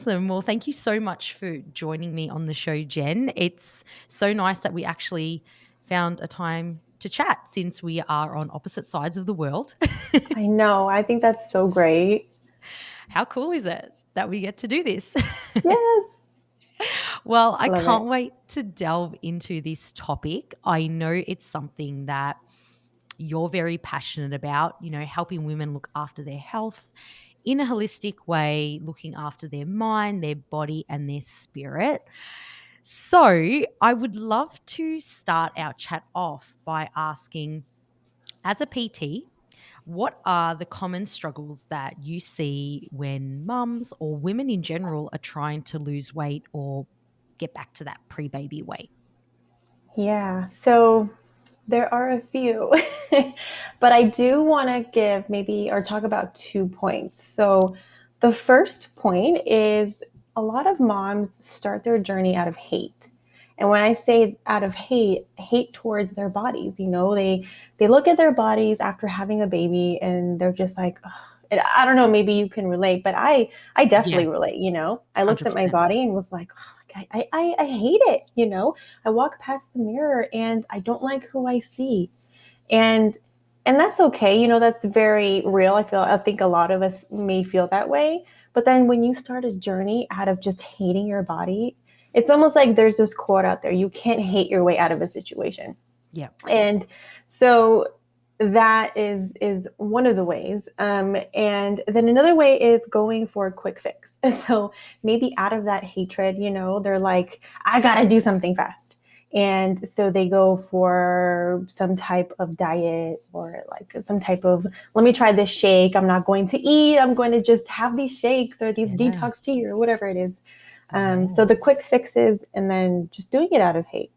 Awesome. Well, thank you so much for joining me on the show, Jen. It's so nice that we actually found a time to chat since we are on opposite sides of the world. I know. I think that's so great. How cool is it that we get to do this? Yes. Well, I Love can't it. wait to delve into this topic. I know it's something that you're very passionate about, helping women look after their health in a holistic way, looking after their mind, their body, and their spirit. So, I would love to start our chat off by asking, as a PT, what are the common struggles that you see when mums or women in general are trying to lose weight or get back to that pre baby weight? Yeah. So there are a few, but I do want to give maybe or talk about 2 points. So the first point is a lot of moms start their journey out of hate. And when I say out of hate, hate towards their bodies, they look at their bodies after having a baby and they're just like, "Ugh." And I don't know, maybe you can relate, but I Yeah, definitely relate. I looked at my 100%. body and was like, "Oh, I hate it. I walk past the mirror and I don't like who I see. And and that's okay. That's very real. I think a lot of us may feel that way. But then when you start a journey out of just hating your body, it's almost like there's this quote out there, you can't hate your way out of a situation. Yeah. And so that is one of the ways. And then another way is going for a quick fix. So maybe out of that hatred, they're like, I got to do something fast. And so they go for some type of diet or like some type of, let me try this shake. I'm not going to eat. I'm going to just have these shakes or these Yeah. detox tea or whatever it is. Yeah. So the quick fixes and then just doing it out of hate.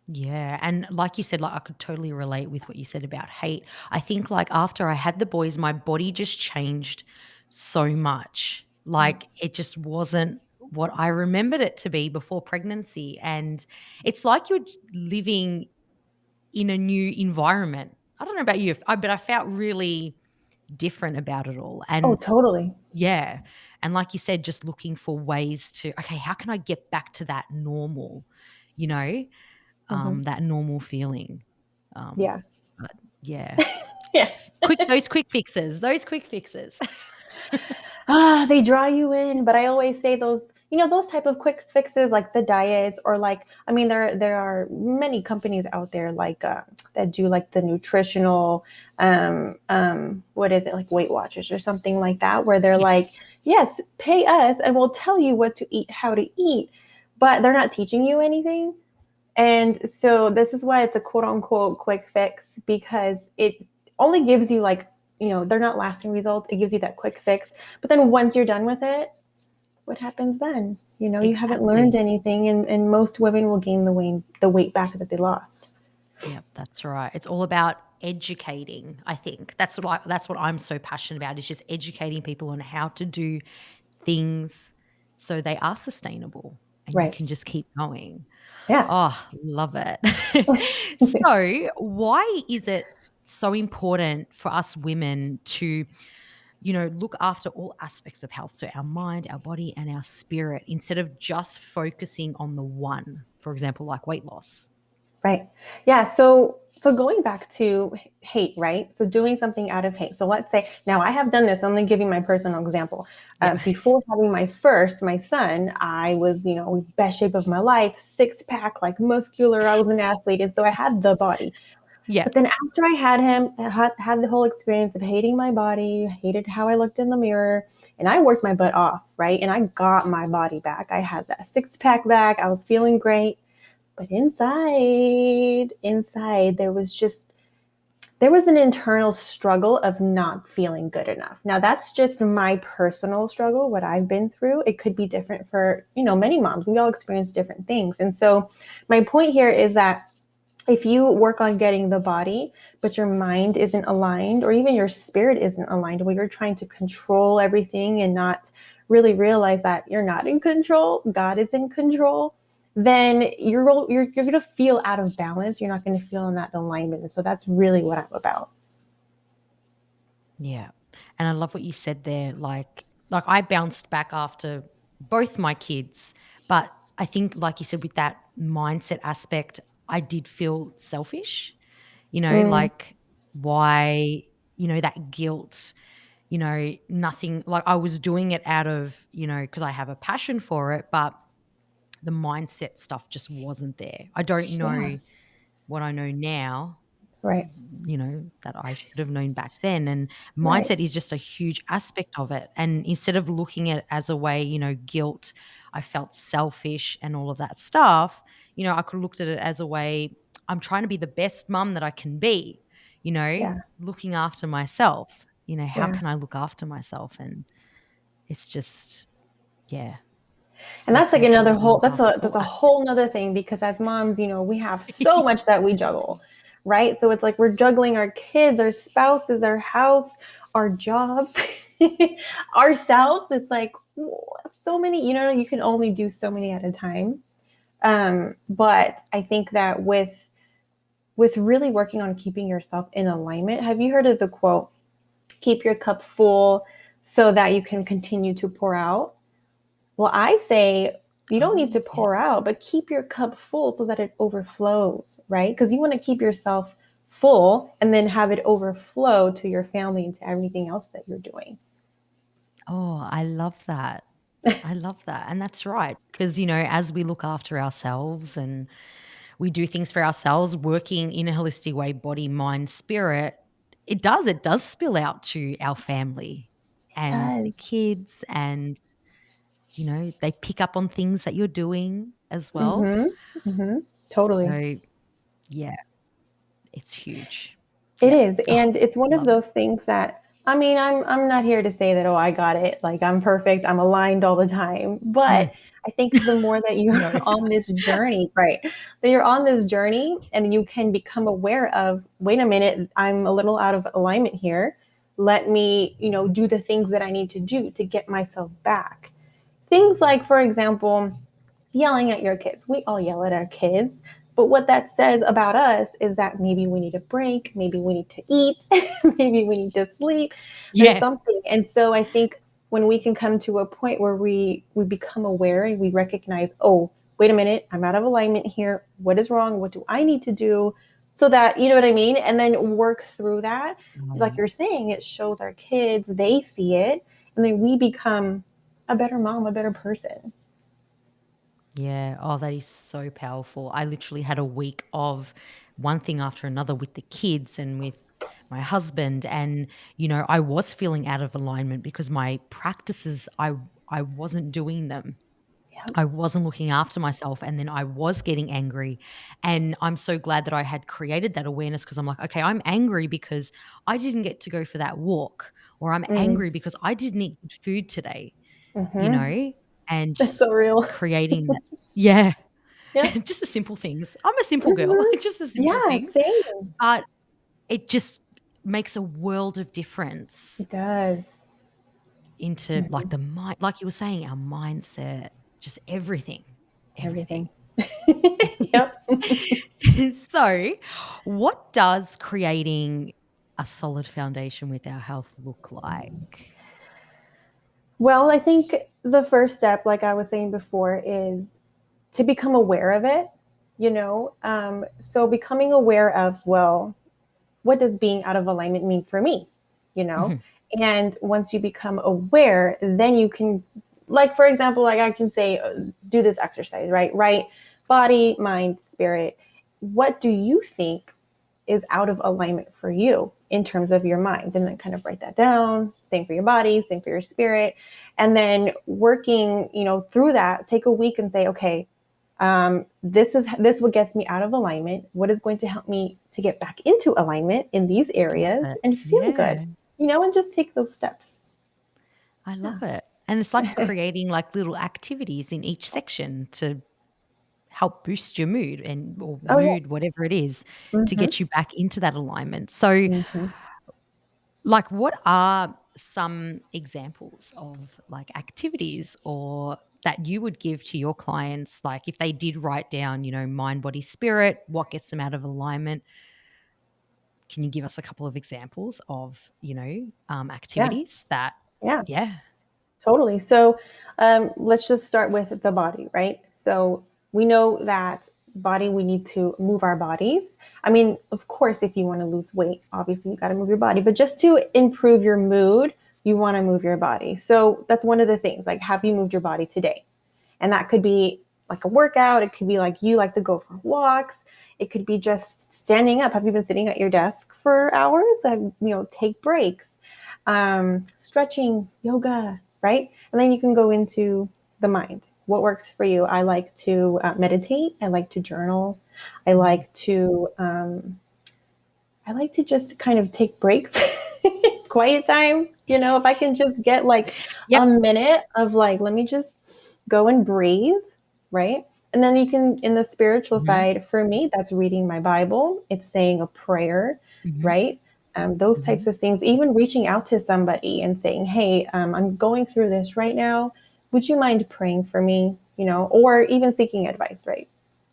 Yeah, and like you said, like, I could totally relate with what you said about hate. I think, like, after I had the boys, my body just changed so much. Like, it just wasn't what I remembered it to be before pregnancy, and it's like you're living in a new environment. I don't know about you, but I felt really different about it all, Oh, and totally. yeah, and like you said, just looking for ways to, "Okay, how can I get back to that normal?" You know? Hmm. That normal feeling. Um, Yeah. but yeah, Yeah. those quick fixes. They draw you in, but I always say those type of quick fixes like the diets or like, I mean, there are many companies out there like that do like the nutritional, what is it, like Weight Watchers or something like that, where they're Yeah, like, yes, pay us and we'll tell you what to eat, how to eat, but they're not teaching you anything. And so this is why it's a quote unquote quick fix, because it only gives you like, they're not lasting results. It gives you that quick fix. But then once you're done with it, what happens then? You haven't learned exactly. anything, and most women will gain the weight back that they lost. Yep, that's right. It's all about educating, I think. That's what I'm so passionate about, is just educating people on how to do things so they are sustainable and you Right. can just keep going. Yeah. Oh, love it. So, why is it so important for us women to, look after all aspects of health? So, our mind, our body, and our spirit, instead of just focusing on the one, for example, like weight loss. Right. Yeah. So going back to hate, right? So doing something out of hate. So let's say now I have done this. I'm going to give you my personal example. Yeah. Before having my son, I was, best shape of my life, six pack, like muscular. I was an athlete, and so I had the body. Yeah. But then after I had him, I had the whole experience of hating my body, hated how I looked in the mirror, and I worked my butt off, right? And I got my body back. I had that six pack back. I was feeling great. But inside, there was an internal struggle of not feeling good enough. Now that's just my personal struggle, what I've been through. It could be different for, many moms. We all experience different things. And so my point here is that if you work on getting the body, but your mind isn't aligned, or even your spirit isn't aligned, where you're trying to control everything and not really realize that you're not in control, God is in control, then you're going to feel out of balance. You're not going to feel in that alignment. And so that's really what I'm about. Yeah. And I love what you said there. Like I bounced back after both my kids, but I think, like you said, with that mindset aspect, I did feel selfish, Mm, like why, that guilt, nothing like I was doing it out of, because I have a passion for it, but the mindset stuff just wasn't there. I don't yeah, know what I know now, right, that I should have known back then. And right. mindset is just a huge aspect of it. And instead of looking at it as a way, guilt, I felt selfish and all of that stuff, I could have looked at it as a way, I'm trying to be the best mum that I can be, Yeah, looking after myself. How yeah. can I look after myself? And it's just, yeah, And that's like another unfortunately whole didn't come to that's a pass. whole nother thing because as moms, we have so much that we juggle, right? So it's like we're juggling our kids, our spouses, our house, our jobs, ourselves. It's like so many, you can only do so many at a time. But I think that with really working on keeping yourself in alignment, have you heard of the quote, keep your cup full so that you can continue to pour out? Well, I say you don't need to Yeah. pour out, but keep your cup full so that it overflows, right? Because you want to keep yourself full and then have it overflow to your family and to everything else that you're doing. Oh, I love that. I love that. And that's right. Because, as we look after ourselves and we do things for ourselves, working in a holistic way, body, mind, spirit, it does spill out to our family It and the does. kids. And, they pick up on things that you're doing as well. Mm-hmm. Mm-hmm. Totally. So, yeah, it's huge. It Yeah. is, Oh, and it's one of love it. those things that I mean, I'm not here to say that, oh, I got it, like I'm perfect, I'm aligned all the time. Mm. But I think the more that you're No. on this journey, right? That you're on this journey and you can become aware of, wait a minute, I'm a little out of alignment here. Let me, do the things that I need to do to get myself back. Things like, for example, yelling at your kids. We all yell at our kids. But what that says about us is that maybe we need a break, maybe we need to eat, maybe we need to sleep. There's Yeah. something. And so I think when we can come to a point where we become aware and we recognize, oh, wait a minute, I'm out of alignment here. What is wrong? What do I need to do? So that, you know what I mean? And then work through that. Like you're saying, it shows our kids, they see it, and then we become a better mom, a better person. Yeah. Oh, that is so powerful. I literally had a week of one thing after another with the kids and with my husband. And, I was feeling out of alignment because my practices, I wasn't doing them. Yeah. I wasn't looking after myself. And then I was getting angry. And I'm so glad that I had created that awareness because I'm like, okay, I'm angry because I didn't get to go for that walk, or I'm Mm. angry because I didn't eat good food today, you Mhm. know, and That's just so real. creating that. Yeah. Yeah. Just the simple things. I'm a simple girl, Mhm. just the simple Yeah, things, same. but it just makes a world of difference It does. into, like, Mhm. the mind, like you were saying, our mindset, just everything, everything. Everything. Yep. So, what does creating a solid foundation with our health look like? Well, I think the first step, like I was saying before, is to become aware of it, so becoming aware of, well, what does being out of alignment mean for me? You know? Mhm. And once you become aware, then you can, like, for example, like I can say, do this exercise, right? Right? Body, mind, spirit. What do you think is out of alignment for you in terms of your mind? And then kind of write that down. Same for your body, same for your spirit. And then working, through that, take a week and say, okay, this what gets me out of alignment. What is going to help me to get back into alignment in these Love areas it. and feel good, Yeah, and just take those steps. I Yeah. love it. And it's like creating, like, little activities in each section to help boost your mood and or Oh yeah. mood, whatever it is, to Mm-hmm. get you back into that alignment. So, Mm-hmm. like, what are some examples of, like, activities or that you would give to your clients, like, if they did write down, mind, body, spirit, what gets them out of alignment? Can you give us a couple of examples of, Yeah. activities that Yeah. yeah. Totally. So let's just start with the body, right? So we know that body, we need to move our bodies. I mean, of course, if you want to lose weight, obviously you got to move your body, but just to improve your mood, you want to move your body. So that's one of the things. Like, have you moved your body today? And that could be like a workout. It could be like you like to go for walks. It could be just standing up. Have you been sitting at your desk for hours? Take breaks, stretching, yoga, right? And then you can go into the mind. What works for you? I like to meditate. I like to journal. I Mm. like to just kind of take breaks, quiet time. If I can just get like Yep. a minute of like, let me just go and breathe, right? And then you can, in the spiritual Mhm. side, for me, that's reading my Bible. It's saying a prayer, Mhm. right? Those types Mhm. of things, even reaching out to somebody and saying, hey, I'm going through this right now. Would you mind praying for me? Or even seeking advice, right?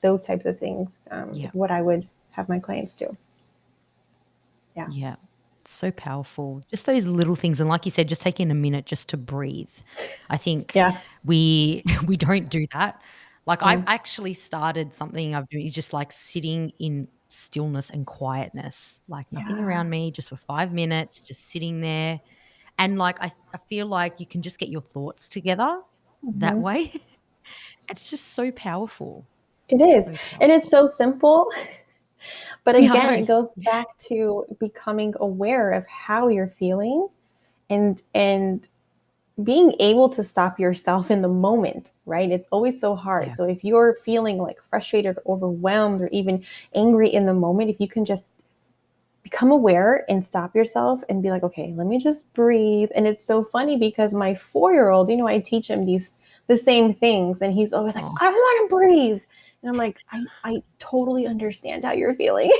Those types of things Yeah. is what I would have my clients do. Yeah. Yeah. So powerful. Just those little things, and like you said, just taking a minute just to breathe. I think Yeah. we we don't do that. Like, I've Mm. actually started something I've doing is just, like, sitting in stillness and quietness, like, nothing Yeah. around me, just for 5 minutes, just sitting there, and, like, I feel like you can just get your thoughts together that Mhm. way. It's just so powerful. It is. So And it's powerful. so simple, but Yeah, I again, know. it goes back to becoming aware of how you're feeling and being able to stop yourself in the moment, right? It's always so hard. Yeah. So if you're feeling like frustrated, overwhelmed, or even angry in the moment, if you can just become aware and stop yourself and be like, okay, let me just breathe. And it's so funny because my 4-year-old, I teach him the same things, and he's always like, Oh, I want to breathe. And I'm like, I totally understand how you're feeling,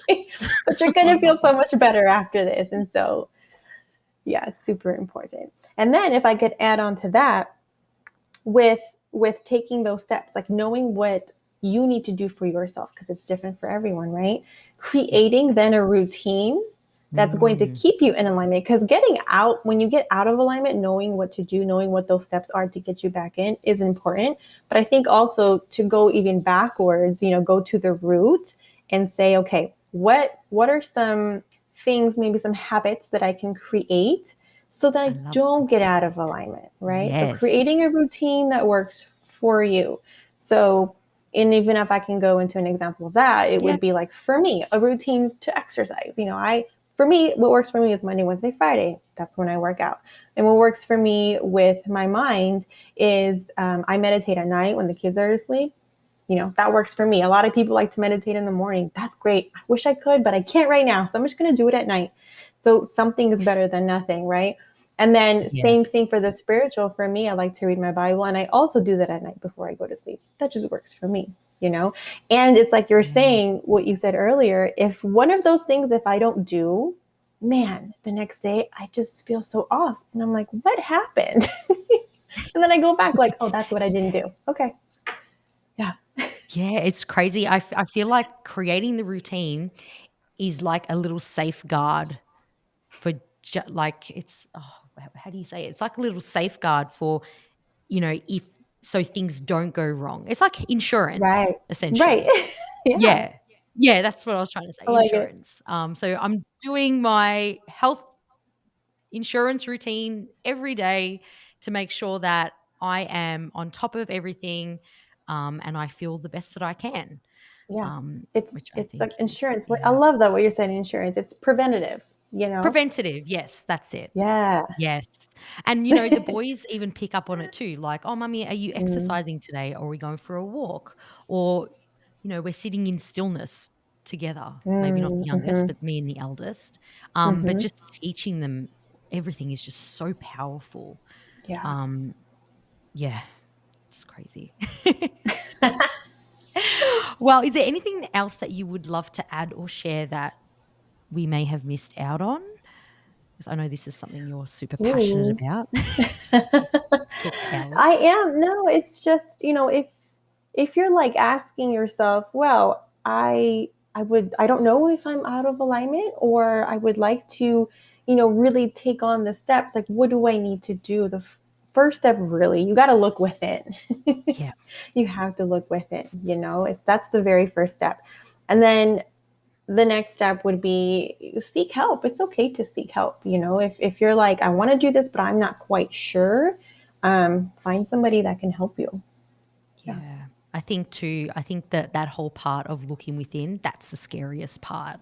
but you're I gonna feel love so that. much better after this. And so yeah, it's super important. And then if I could add on to that, with taking those steps, like knowing what you need to do for yourself, because it's different for everyone, right? Yeah. Creating then a routine that's going to Mm. keep you in alignment, because when you get out of alignment, knowing what to do, knowing what those steps are to get you back in is important. But I think also to go even backwards, go to the root and say, okay, what are some things, maybe some habits that I can create so that I I love that. don't get out of alignment, right? So Yes. creating a routine that works for you. So, and even if I can go into an example of that, it Yeah. would be like, for me, a routine to exercise. For me, what works for me is Monday, Wednesday, Friday. That's when I work out. And what works for me with my mind is I meditate at night when the kids are asleep. That works for me. A lot of people like to meditate in the morning. That's great. I wish I could, but I can't right now. So I'm just going to do it at night. So something is better than nothing, right? And then Yeah. same thing for the spiritual. For me, I like to read my Bible, and I also do that at night before I go to sleep. That just works for me. And it's like you're Mm. saying what you said earlier. If one of those things, if I don't do, man, the next day I just feel so off. And I'm like, what happened? And then I go back like, oh, that's what I didn't do. Okay. Yeah. Yeah, it's crazy. I feel like creating the routine is like a little safeguard for like, it's how do you say it? It's like a little safeguard for, if so things don't go wrong. It's like insurance, Right. Right. essentially. Yeah. Yeah. Yeah, that's what I was trying to I say, like it. insurance. So I'm doing my health insurance routine every day to make sure that I am on top of everything, and I feel the best that I can, Yeah. um, It's which I it's think like is, insurance. I yeah. love that what you're saying, insurance. It's preventative. Preventative, yes, that's it. Yeah. Yes. And, the boys even pick up on it too, like, "Oh, mummy, are you Mm, exercising today? Or are we going for a walk?" Or, we're sitting in stillness together. Maybe not the youngest, mhm, but me and the eldest. But mhm. just teaching them everything is just so powerful. Yeah. Um, yeah, it's crazy. Well, is there anything else that you would love to add or share that we may have missed out on? Because I know this is something you're super passionate Ooh. about. Talk for hours. I am. No, it's just, if you're like asking yourself, well, I don't know if I'm out of alignment, or I would like to, really take on the steps. Like, what do I need to do first step, really, you got to look within. Yeah. You have to look within, that's the very first step. And then the next step would be seek help. It's okay to seek help. If you're like, I want to do this, but I'm not quite sure, find somebody that can help you. Yeah. I think that whole part of looking within, that's the scariest part,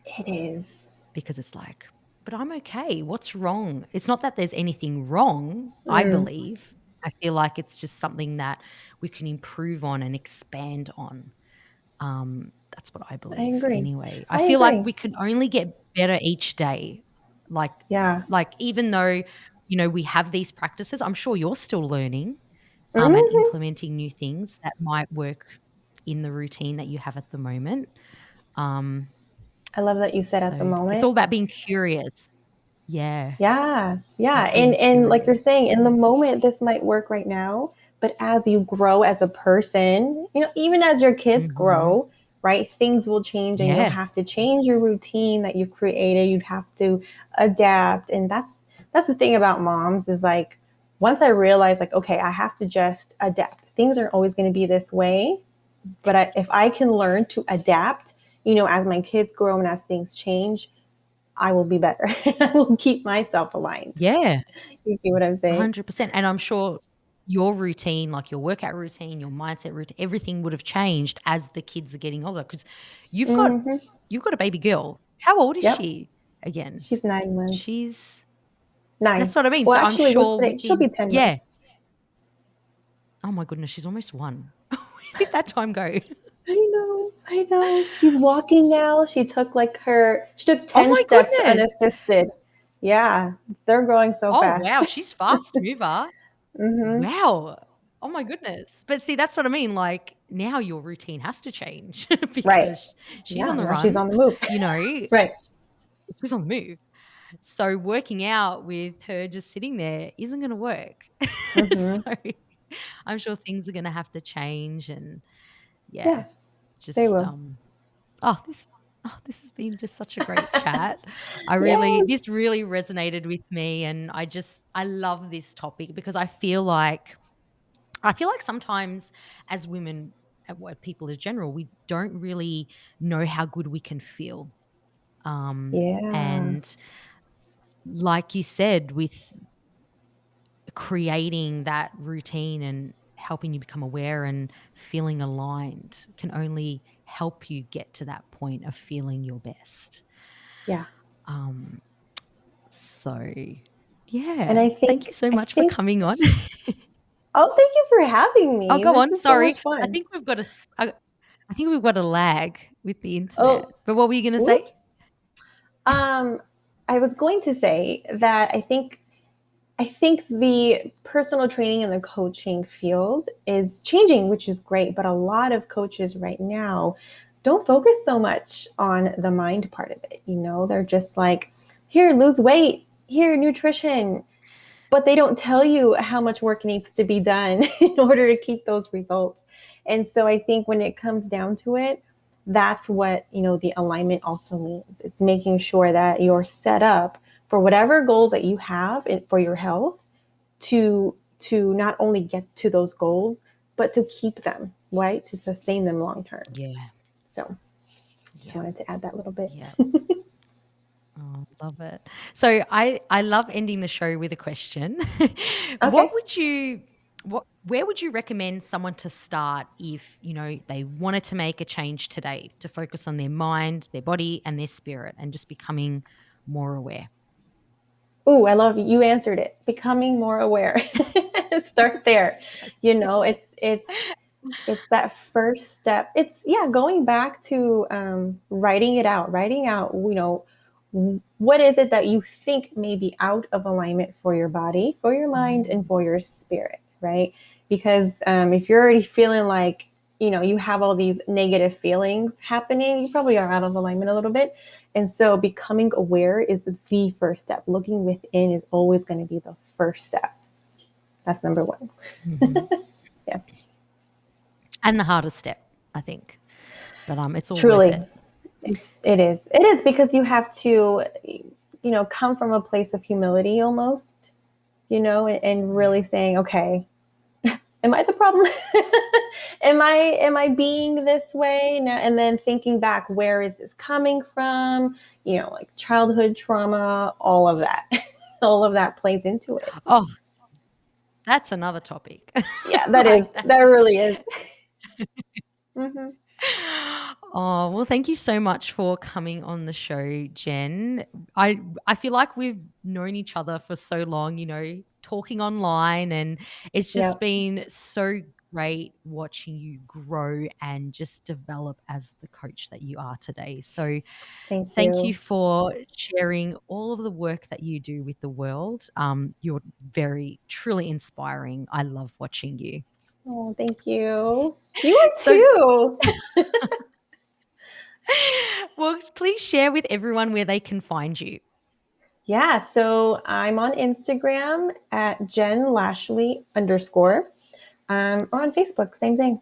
It is. because it's like, but I'm okay. What's wrong? It's not that there's anything wrong, I Mm, believe. I feel like it's just something that we can improve on and expand on. That's what I I believe agree. anyway. I I feel like agree. we can only get better each day. Like Yeah. even though, we have these practices, I'm sure you're still learning, and Hmm. implementing new things that might work in the routine that you have at the moment. Um, I love that you said at the so it's moment. all about being curious. Yeah, Yeah, yeah, about and being and like you're curious. saying, in the moment, this might work right now, but as you grow as a person, even as your kids Mhm. grow, right, things will change, and you'll Yeah. have to change your routine that you've created. You'd have to adapt, and that's the thing about moms is like, once I realized, like, okay, I have to just adapt. Things aren't always going to be this way, but if I can learn to adapt, as my kids grow and as things change, I will be better. I will keep myself aligned. Yeah. You see what I'm saying? 100%, and I'm sure your routine, like your workout routine, your mindset routine, everything would have changed as the kids are getting older, because you've got Hmm. you've got a baby girl. How old is Yep. she again? She's 9 months. She's Nine. That's what I mean, Well, so I'm actually, what's sure today? She'll be within, 10 yeah. months. Oh my goodness, she's almost 1. Where did that time go? I know. I know. She's walking now. She took Oh 10 my steps goodness. unassisted. Yeah. They're growing so Oh, fast. wow, she's fast mover. Hmm. Wow. Oh my goodness. But see, that's what I mean, like, now your routine has to change Right. because she's on Yeah. the Now she's run, on the move. you know, Right. she's on the move. So working out with her just sitting there isn't gonna work. So, Hmm. I'm sure things are gonna have to change, and Yeah, yeah, they just, will. oh, this has been just such a great chat. Yes. This really resonated with me, and I love this topic because I feel like sometimes as women, people as general, we don't really know how good we can feel. Yeah. And like you said, with creating that routine and helping you become aware and feeling aligned can only help you get to that point of feeling your best. Yeah. Um, so And yeah, I thank you think, so I much for think, coming on. oh, thank you for having Oh, me. go This on. is so Sorry. much I fun. think we've got a s I think we've got a lag with the internet. Oh, But what were you gonna say? whoops. Um, I was going to say that I think the personal training and the coaching field is changing, which is great. But a lot of coaches right now don't focus so much on the mind part of it. They're just like, here, lose weight, here, nutrition. But they don't tell you how much work needs to be done in order to keep those results. And so I think when it comes down to it, that's what, the alignment also means. It's making sure that you're set up for whatever goals that you have for your health to not only get to those goals, but to keep them, right? To sustain them long term. Yeah. So just Yeah. wanted to add that little bit. Yeah. Oh, love it. So I love ending the show with a question. Okay. What would you what Where would you recommend someone to start if, they wanted to make a change today to focus on their mind, their body, and their spirit and just becoming more aware? Ooh, I love you answered it. Becoming more aware. Start there. It's that first step. It's, yeah, going back to writing it out. Writing out, what is it that you think may be out of alignment for your body, for your mind, and Mm, for your spirit, right? Because if you're already feeling like you have all these negative feelings happening, you probably are out of alignment a little bit. And so becoming aware is the first step. Looking within is always going to be the first step. That's number one. mhm. Yeah. And the hardest step, I think. But it's all worth Truly. it. It is because you have to come from a place of humility almost, and really saying, okay, am I the problem? Am I being this way? And then thinking back, where is this coming from? Like childhood trauma, all of that. All of that plays into it. Oh, that's another topic. Yeah, Like that really is. Mm-hmm. Oh, well, thank you so much for coming on the show, Jenn. I feel like we've known each other for so long, talking online, and it's just Yep. been so great watching you grow and just develop as the coach that you are today. So, Thank thank you you. for sharing all of the work that you do with the world. You're very, truly inspiring. I love watching you. Oh, thank you. You are So, too. well, please share with everyone where they can find you. Yeah, so I'm on Instagram at Jenn Lashley _ or on Facebook, same thing.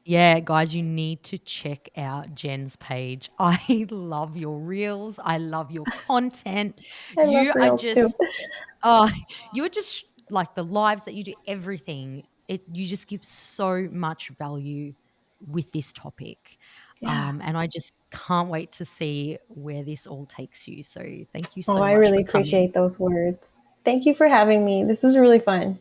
Yeah, guys, you need to check out Jenn's page. I love your reels. I love your content. I love You are reels too. just, oh, you're just like the lives that you do, everything. You just give so much value with this topic. Yeah. And I just can't wait to see where this all takes you. So thank you Oh, so I much really for coming. appreciate those words. Thank you for having me. This was really fun.